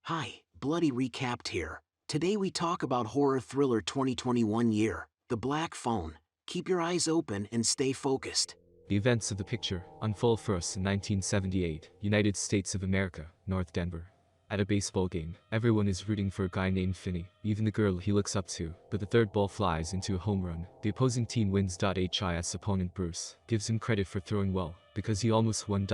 Hi, Bloody Recapped here. Today we talk about horror thriller 2021 year, The Black Phone. Keep your eyes open and stay focused. The events of the picture unfold for us in 1978, United States of America, North Denver. At a baseball game, everyone is rooting for a guy named Finney, even the girl he looks up to, but the third ball flies into a home run. The opposing team wins. His opponent Bruce gives him credit for throwing well, because he almost won.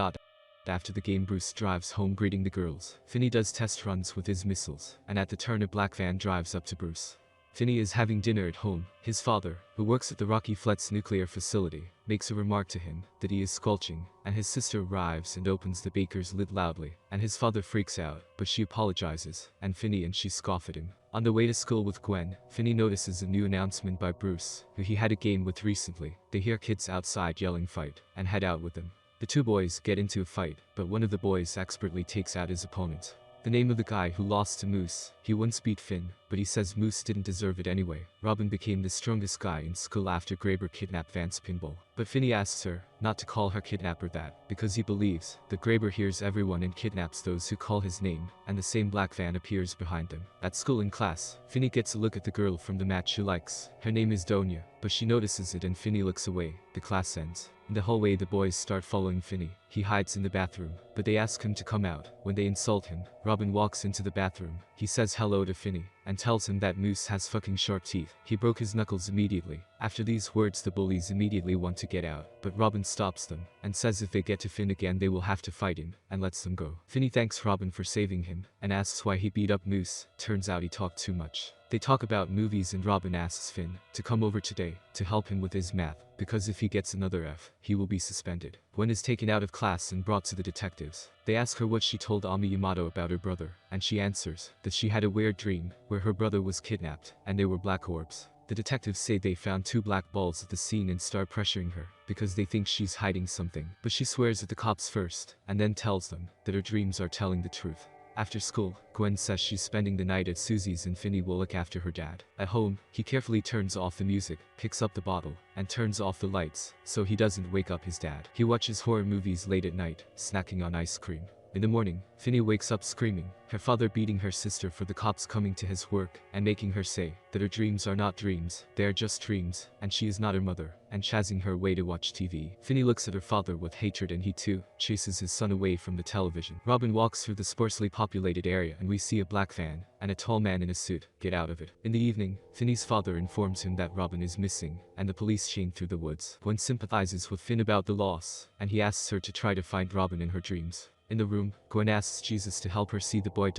After the game, Bruce drives home greeting the girls. Finney does test runs with his missiles, and at the turn a black van drives up to Bruce. Finney is having dinner at home. His father, who works at the Rocky Flats nuclear facility, makes a remark to him that he is squelching, and his sister arrives and opens the baker's lid loudly, and his father freaks out, but she apologizes, and Finney and she scoff at him. On the way to school with Gwen, Finney notices a new announcement by Bruce, who he had a game with recently. They hear kids outside yelling fight, and head out with them. The two boys get into a fight, but one of the boys expertly takes out his opponent. The name of the guy who lost to Moose. He once beat Finn, but he says Moose didn't deserve it anyway. Robin became the strongest guy in school after Graber kidnapped Vance Pinball. But Finney asks her not to call her kidnapper that, because he believes that Graber hears everyone and kidnaps those who call his name, and the same black van appears behind them. At school in class, Finney gets a look at the girl from the match she likes. Her name is Donya, but she notices it and Finney looks away. The class ends. In the hallway the boys start following Finney. He hides in the bathroom, but they ask him to come out. When they insult him, Robin walks into the bathroom. He says hello to Finney, and tells him that Moose has fucking sharp teeth. He broke his knuckles immediately. After these words the bullies immediately want to get out, but Robin stops them, and says if they get to Finn again they will have to fight him, and lets them go. Finney thanks Robin for saving him, and asks why he beat up Moose. Turns out he talked too much. They talk about movies and Robin asks Finn to come over today to help him with his math, because if he gets another F, he will be suspended. Gwen is taken out of class and brought to the detectives. They ask her what she told Ami Yamato about her brother, and she answers that she had a weird dream where her brother was kidnapped, and there were black orbs. The detectives say they found two black balls at the scene and start pressuring her, because they think she's hiding something. But she swears at the cops first, and then tells them that her dreams are telling the truth. After school, Gwen says she's spending the night at Susie's and Finney will look after her dad. At home, he carefully turns off the music, picks up the bottle, and turns off the lights, so he doesn't wake up his dad. He watches horror movies late at night, snacking on ice cream. In the morning, Finney wakes up screaming, her father beating her sister for the cops coming to his work, and making her say that her dreams are not dreams, they are just dreams, and she is not her mother, and chasing her away to watch TV. Finney looks at her father with hatred and he too chases his son away from the television. Robin walks through the sparsely populated area and we see a black van, and a tall man in a suit get out of it. In the evening, Finney's father informs him that Robin is missing, and the police chain through the woods. Gwen sympathizes with Finn about the loss, and he asks her to try to find Robin in her dreams. In the room, Gwen asks Jesus to help her see the boy.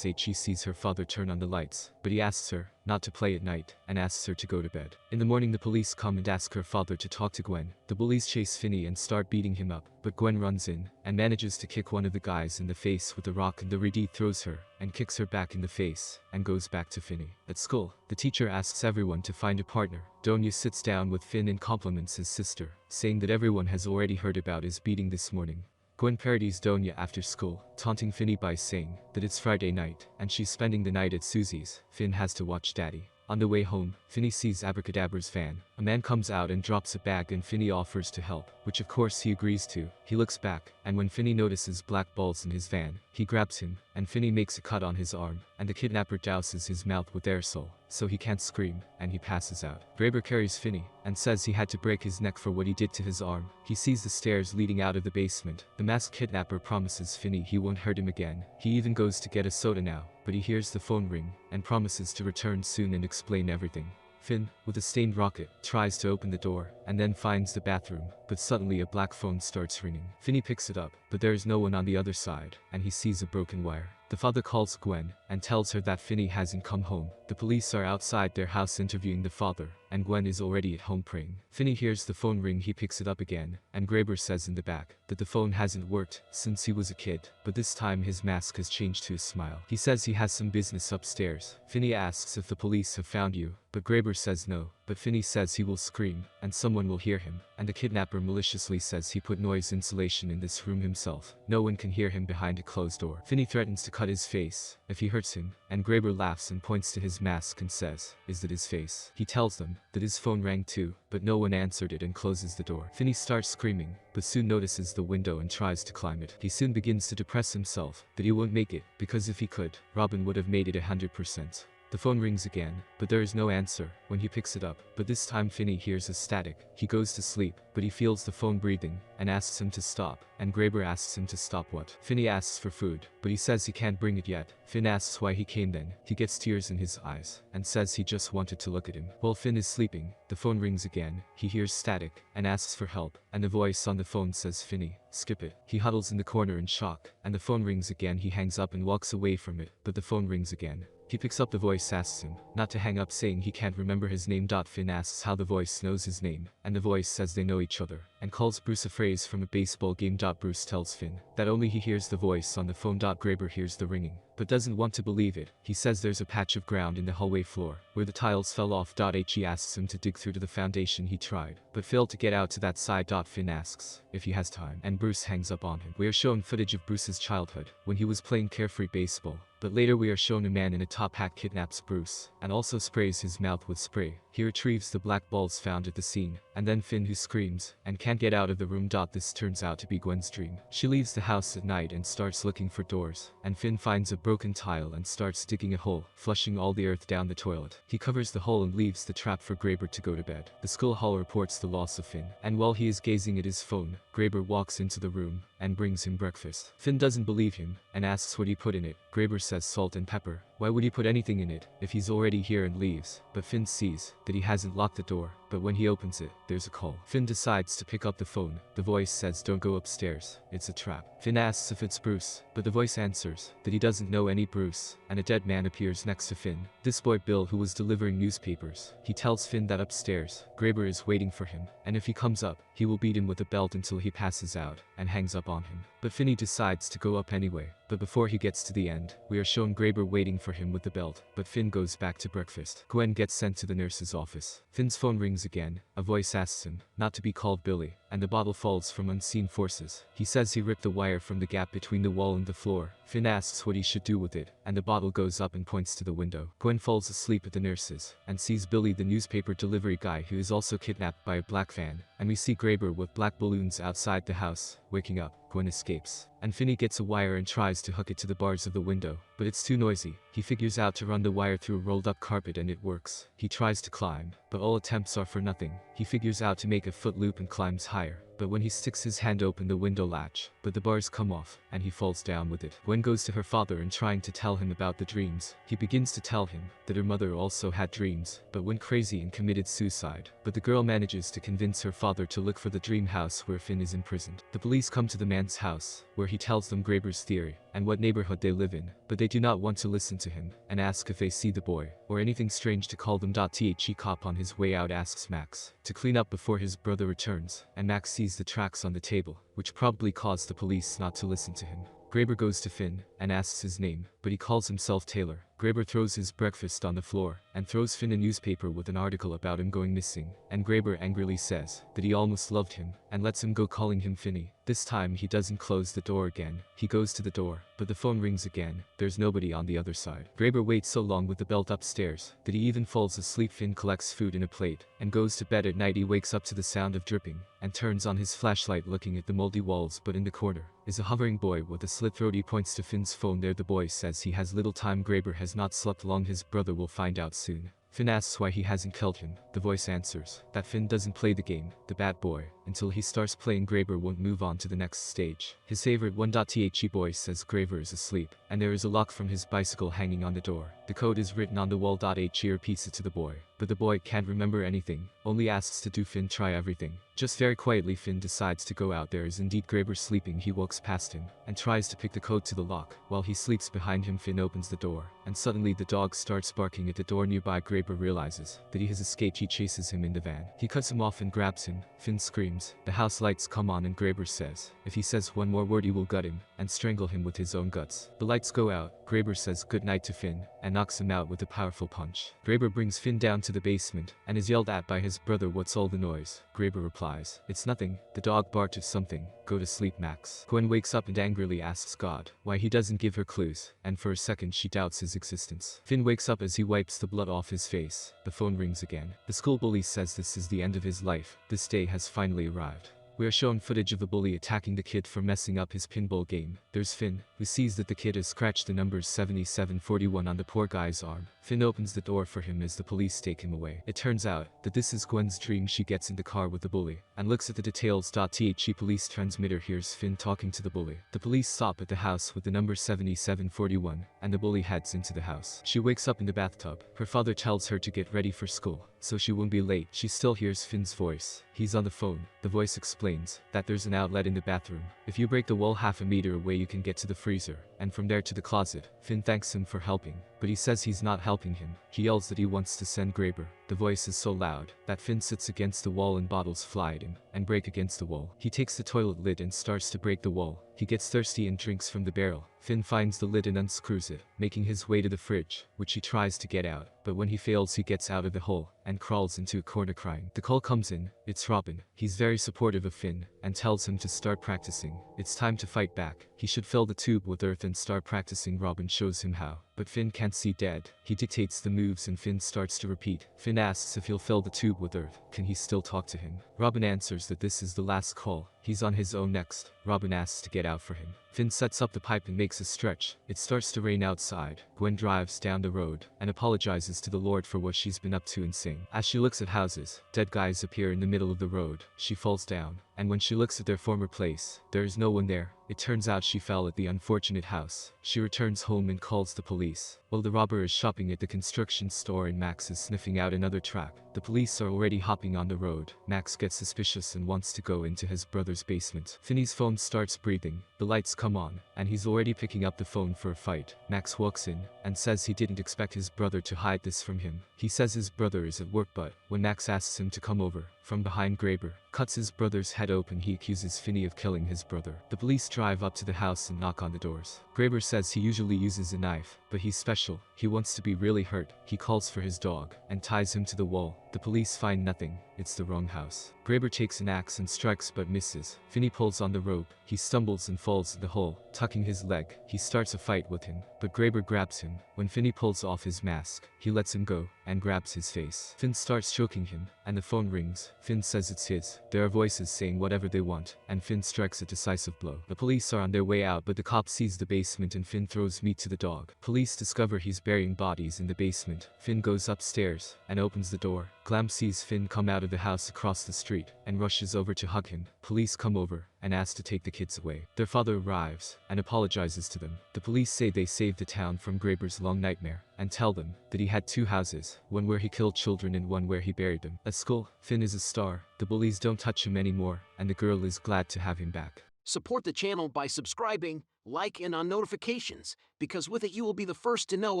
She sees her father turn on the lights, but he asks her not to play at night, and asks her to go to bed. In the morning the police come and ask her father to talk to Gwen. The bullies chase Finney and start beating him up, but Gwen runs in, and manages to kick one of the guys in the face with a rock, and the reedy throws her, and kicks her back in the face, and goes back to Finney. At school, the teacher asks everyone to find a partner. Donya sits down with Finn and compliments his sister, saying that everyone has already heard about his beating this morning. Gwen parodies Donya after school, taunting Finney by saying that it's Friday night, and she's spending the night at Susie's. Finn has to watch Daddy. On the way home, Finney sees Abracadabra's van. A man comes out and drops a bag and Finney offers to help, which of course he agrees to. He looks back, and when Finney notices black balls in his van, he grabs him, and Finney makes a cut on his arm, and the kidnapper douses his mouth with aerosol, so he can't scream, and he passes out. Graber carries Finney, and says he had to break his neck for what he did to his arm. He sees the stairs leading out of the basement. The masked kidnapper promises Finney he won't hurt him again. He even goes to get a soda now, but he hears the phone ring, and promises to return soon and explain everything. Finn, with a stained rocket, tries to open the door, and then finds the bathroom, but suddenly a black phone starts ringing. Finney picks it up, but there is no one on the other side, and he sees a broken wire. The father calls Gwen, and tells her that Finney hasn't come home. The police are outside their house interviewing the father, and Gwen is already at home praying. Finney hears the phone ring. He picks it up again, and Graber says in the back that the phone hasn't worked since he was a kid, but this time his mask has changed to a smile. He says he has some business upstairs. Finney asks if the police have found you, but Graber says no, but Finney says he will scream, and someone will hear him, and the kidnapper maliciously says he put noise insulation in this room himself. No one can hear him behind a closed door. Finney threatens to cut his face if he hurts him, and Graber laughs and points to his mask and says, "Is that his face?" He tells them that his phone rang too, but no one answered it and closes the door. Finney starts screaming, but soon notices the window and tries to climb it. He soon begins to depress himself that he won't make it, because if he could, Robin would have made it 100%. The phone rings again, but there is no answer when he picks it up, but this time Finney hears a static. He goes to sleep, but he feels the phone breathing and asks him to stop, and Graber asks him to stop what? Finney asks for food, but he says he can't bring it yet. Finn asks why he came then. He gets tears in his eyes and says he just wanted to look at him. While Finn is sleeping, the phone rings again. He hears static and asks for help, and the voice on the phone says, "Finney, skip it." He huddles in the corner in shock, and the phone rings again. He hangs up and walks away from it, but the phone rings again. He picks up the voice, asks him not to hang up, saying he can't remember his name. Finn asks how the voice knows his name, and the voice says they know each other, and calls Bruce a phrase from a baseball game. Bruce tells Finn that only he hears the voice on the phone. Graber hears the ringing, but doesn't want to believe it. He says there's a patch of ground in the hallway floor where the tiles fell off. He asks him to dig through to the foundation. He tried, but failed to get out to that side. Finn asks if he has time, and Bruce hangs up on him. We are shown footage of Bruce's childhood when he was playing carefree baseball, but later we are shown a man in a top hat kidnaps Bruce and also sprays his mouth with spray. He retrieves the black balls found at the scene, and then Finn, who screams and can't get out of the room. This turns out to be Gwen's dream. She leaves the house at night and starts looking for doors, and Finn finds a broken tile and starts digging a hole, flushing all the earth down the toilet. He covers the hole and leaves the trap for Graber to go to bed. The school hall reports the loss of Finn, and while he is gazing at his phone, Graber walks into the room and brings him breakfast. Finn doesn't believe him and asks what he put in it. Graber says salt and pepper. Why would he put anything in it if he's already here, and leaves? But Finn sees that he hasn't locked the door, but when he opens it, there's a call. Finn decides to pick up the phone. The voice says, "Don't go upstairs, it's a trap." Finn asks if it's Bruce, but the voice answers that he doesn't know any Bruce, and a dead man appears next to Finn. This boy Bill, who was delivering newspapers. He tells Finn that upstairs, Graber is waiting for him, and if he comes up, he will beat him with a belt until he passes out and hangs up on him. But Finney decides to go up anyway. But before he gets to the end, we are shown Graber waiting for him with the belt, but Finn goes back to breakfast. Gwen gets sent to the nurse's office. Finn's phone rings again. A voice asks him not to be called Billy, and the bottle falls from unseen forces. He says he ripped the wire from the gap between the wall and the floor. Finn asks what he should do with it, and the bottle goes up and points to the window. Gwen falls asleep at the nurse's and sees Billy, the newspaper delivery guy, who is also kidnapped by a black van, and we see Graber with black balloons outside the house. Waking up, Gwen escapes, and Finney gets a wire and tries to hook it to the bars of the window, but it's too noisy. He figures out to run the wire through a rolled up carpet, and it works. He tries to climb, but all attempts are for nothing. He figures out to make a foot loop and climbs higher, but when he sticks his hand open the window latch, but the bars come off, and he falls down with it. Gwen goes to her father and trying to tell him about the dreams. He begins to tell him that her mother also had dreams, but went crazy and committed suicide. But the girl manages to convince her father to look for the dream house where Finn is imprisoned. The police come to the man's house, where he tells them Graber's theory and what neighborhood they live in, but they do not want to listen to him and ask if they see the boy or anything strange to call them. The cop on his way out asks Max to clean up before his brother returns, and Max sees the tracks on the table, which probably caused the police not to listen to him. Graber goes to Finn and asks his name, but he calls himself Taylor. Graber throws his breakfast on the floor and throws Finn a newspaper with an article about him going missing, and Graber angrily says that he almost loved him and lets him go, calling him Finney. This time he doesn't close the door again. He goes to the door, but the phone rings again. There's nobody on the other side. Graber waits so long with the belt upstairs that he even falls asleep. Finn collects food in a plate and goes to bed. At night he wakes up to the sound of dripping and turns on his flashlight, looking at the moldy walls, but in the corner is a hovering boy with a slit throat. He points to Finn's phone. There the boy says he has little time. Graber has not slept long. His brother will find out soon. Finn asks why he hasn't killed him. The voice answers that Finn doesn't play the game, the bad boy, until he starts playing. Graber won't move on to the next stage. His favorite one. The boy says Graber is asleep, and there is a lock from his bicycle hanging on the door. The code is written on the wall. He repeats it to the boy, but the boy can't remember anything, only asks to do Finn try everything. Just very quietly Finn decides to go out. There is indeed Graber sleeping. He walks past him and tries to pick the code to the lock. While he sleeps behind him, Finn opens the door, and suddenly the dog starts barking at the door nearby. Graber realizes that he has escaped. He chases him in the van. He cuts him off and grabs him. Finn screams. The house lights come on, and Graber says if he says one more word he will gut him and strangle him with his own guts. The lights go out. Graber says good night to Finn and knocks him out with a powerful punch. Graber brings Finn down to the basement and is yelled at by his brother. What's all the noise? Graber replies, it's nothing, the dog barked or something, go to sleep Max. Gwen wakes up and angrily asks God why he doesn't give her clues, and for a second she doubts his existence. Finn wakes up as he wipes the blood off his face. The phone rings again. The school bully says this is the end of his life. This day has finally arrived. We are shown footage of the bully attacking the kid for messing up his pinball game. There's Finn, who sees that the kid has scratched the numbers 7741 on the poor guy's arm. Finn opens the door for him as the police take him away. It turns out that this is Gwen's dream. She gets in the car with the bully and looks at the details. The police transmitter hears Finn talking to the bully. The police stop at the house with the number 7741 and the bully heads into the house. She wakes up in the bathtub. Her father tells her to get ready for school so she won't be late. She still hears Finn's voice. He's on the phone. The voice explains that there's an outlet in the bathroom. If you break the wall half a meter away you can get to the freezer, and from there to the closet. Finn thanks him for helping, but he says he's not helping him. He yells that he wants to send Graber. The voice is so loud that Finn sits against the wall and bottles fly at him and break against the wall. He takes the toilet lid and starts to break the wall. He gets thirsty and drinks from the barrel. Finn finds the lid and unscrews it, making his way to the fridge, which he tries to get out, but when he fails he gets out of the hole and crawls into a corner crying. The call comes in. It's Robin. He's very supportive of Finn and tells him to start practicing. It's time to fight back. He should fill the tube with earth and start practicing. Robin shows him how, but Finn can't see dead. He dictates the moves and Finn starts to repeat. Finn asks if he'll fill the tube with earth. Can he still talk to him? Robin answers that this is the last call. He's on his own next. Robin asks to get out for him. Finn sets up the pipe and makes a stretch. It starts to rain outside. Gwen drives down the road and apologizes to the Lord for what she's been up to and sing. As she looks at houses, dead guys appear in the middle of the road. She falls down, and when she looks at their former place, there is no one there. It turns out she fell at the unfortunate house. She returns home and calls the police. While the robber is shopping at the construction store and Max is sniffing out another trap, the police are already hopping on the road. Max gets suspicious and wants to go into his brother's basement. Finney's phone starts breathing. The lights come on, and he's already picking up the phone for a fight. Max walks in and says he didn't expect his brother to hide this from him. He says his brother is at work, but when Max asks him to come over, from behind, Graber cuts his brother's head open. He accuses Finney of killing his brother. The police drive up to the house and knock on the doors. Graber says he usually uses a knife, but he's special. He wants to be really hurt. He calls for his dog and ties him to the wall. The police find nothing. It's the wrong house. Graber takes an axe and strikes but misses. Finney pulls on the rope. He stumbles and falls in the hole, tucking his leg. He starts a fight with him, but Graber grabs him. When Finney pulls off his mask, he lets him go and grabs his face. Finn starts choking him, and the phone rings. Finn says it's his. There are voices saying whatever they want, and Finn strikes a decisive blow. The police are on their way out, but the cop sees the basement and Finn throws meat to the dog. Police discover he's burying bodies in the basement. Finn goes upstairs and opens the door. Glam sees Finn come out of the house across the street and rushes over to hug him. Police come over and ask to take the kids away. Their father arrives and apologizes to them. The police say they saved the town from Graber's long nightmare and tell them that he had two houses, one where he killed children and one where he buried them. At school, Finn is a star. The bullies don't touch him anymore, and the girl is glad to have him back. Support the channel by subscribing, like, and on notifications, because with it you will be the first to know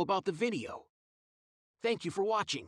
about the video. Thank you for watching.